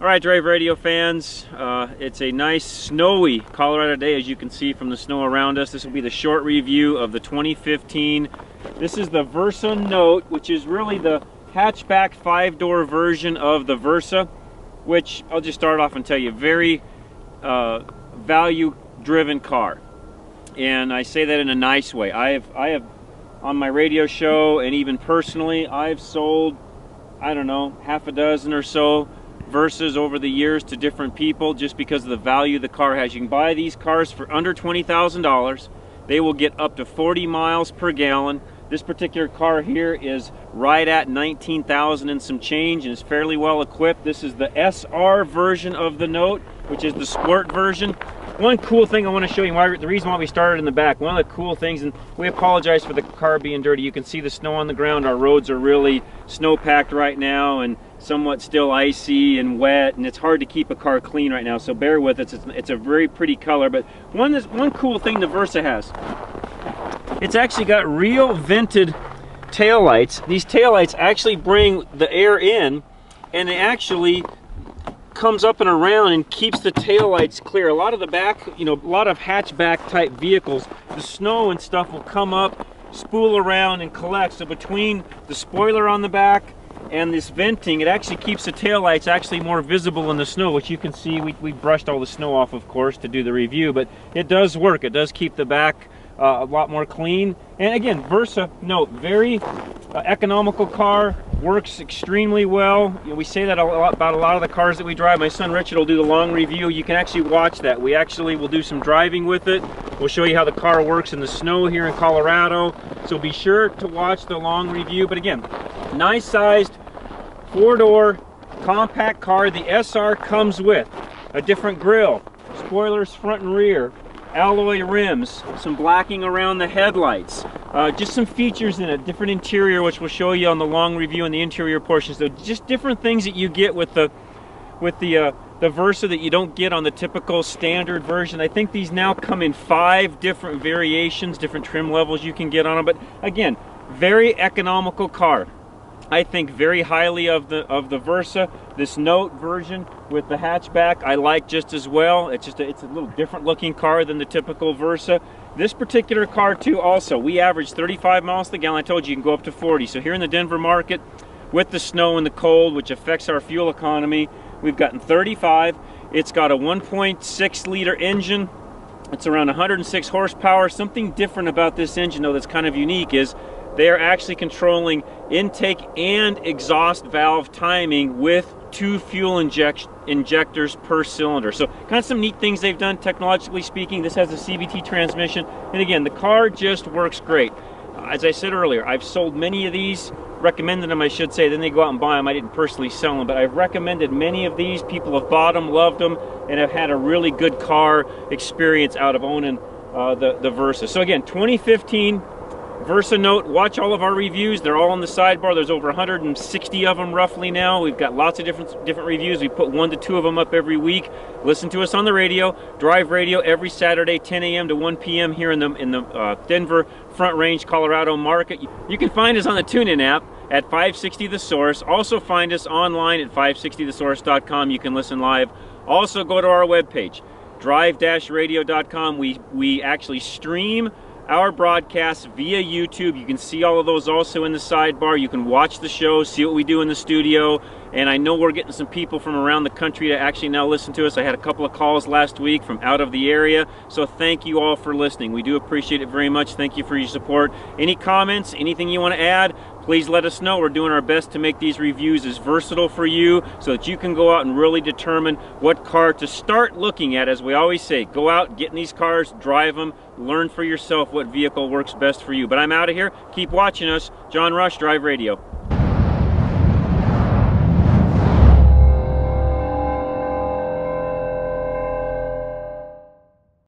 All right, Drive Radio fans, it's a nice snowy Colorado day, as you can see from the snow around us. This will be the short review of the 2015. This is the Versa Note, which is really the hatchback 5-door version of the Versa, which I'll just start off and tell you, very value-driven car. And I say that in a nice way. I have on my radio show and even personally, I've sold, I don't know, half a dozen or so Versas over the years to different people just because of the value the car has. You can buy these cars for under $20,000. They will get up to 40 miles per gallon. This particular car here is right at 19,000 and some change and is fairly well equipped. This is the SR version of the Note, which is the sport version. One cool thing I want to show you, the reason why we started in the back, one of the cool things, and we apologize for the car being dirty. You can see the snow on the ground. Our roads are really snow-packed right now and somewhat still icy and wet, and it's hard to keep a car clean right now, so bear with us. It's a very pretty color, but one cool thing the Versa has, it's actually got real vented taillights. These taillights actually bring the air in, and it actually comes up and around and keeps the taillights clear. A lot of the back, a lot of hatchback type vehicles, the snow and stuff will come up, spool around and collect. So between the spoiler on the back and this venting, it actually keeps the taillights actually more visible in the snow, which you can see. We brushed all the snow off, of course, to do the review, but it does work. It does keep the back a lot more clean. And again, Versa Note, very economical car, works extremely well. We say that about a lot of the cars that we drive. My son Richard will do the long review. You can actually watch that. We actually will do some driving with it. We'll show you how the car works in the snow here in Colorado. So be sure to watch the long review. But again, nice sized 4-door compact car. The SR comes with a different grille, spoilers front and rear, alloy rims, some blacking around the headlights, just some features in it, different interior, which we'll show you on the long review in the interior portion. So just different things that you get with the Versa that you don't get on the typical standard version. I think these now come in 5 different variations, different trim levels you can get on them. But again, very economical car. I think very highly of the Versa. This Note version with the hatchback I like just as well. It's a little different looking car than the typical Versa. This particular car too, also, we average 35 miles to the gallon. I told you can go up to 40. So here in the Denver market, with the snow and the cold, which affects our fuel economy, we've gotten 35. It's got a 1.6 liter engine. It's around 106 horsepower. Something different about this engine though that's kind of unique is they are actually controlling intake and exhaust valve timing with 2 fuel injectors per cylinder. So kind of some neat things they've done technologically speaking. This has a CVT transmission, and again, the car just works great. As I said earlier, I've sold many of these, recommended them I should say, then they go out and buy them. I didn't personally sell them, but I've recommended many of these. People have bought them, loved them, and have had a really good car experience out of owning the Versa. So again, 2015 Versa Note. Watch all of our reviews. They're all on the sidebar. There's over 160 of them roughly now. We've got lots of different reviews. We put 1 to 2 of them up every week. Listen to us on the radio. Drive Radio every Saturday, 10 a.m. to 1 p.m. here in the Denver Front Range, Colorado market. You can find us on the TuneIn app at 560 The Source. Also find us online at 560thesource.com. You can listen live. Also go to our webpage, drive-radio.com. We actually stream our broadcasts via YouTube. You can see all of those also in the sidebar. You can watch the show, see what we do in the studio, and I know we're getting some people from around the country to actually now listen to us. I had a couple of calls last week from out of the area, so thank you all for listening. We do appreciate it very much. Thank you for your support. Any comments, anything you want to add, please let us know. We're doing our best to make these reviews as versatile for you so that you can go out and really determine what car to start looking at. As we always say, go out, get in these cars, drive them, learn for yourself what vehicle works best for you. But I'm out of here. Keep watching us. John Rush, Drive Radio.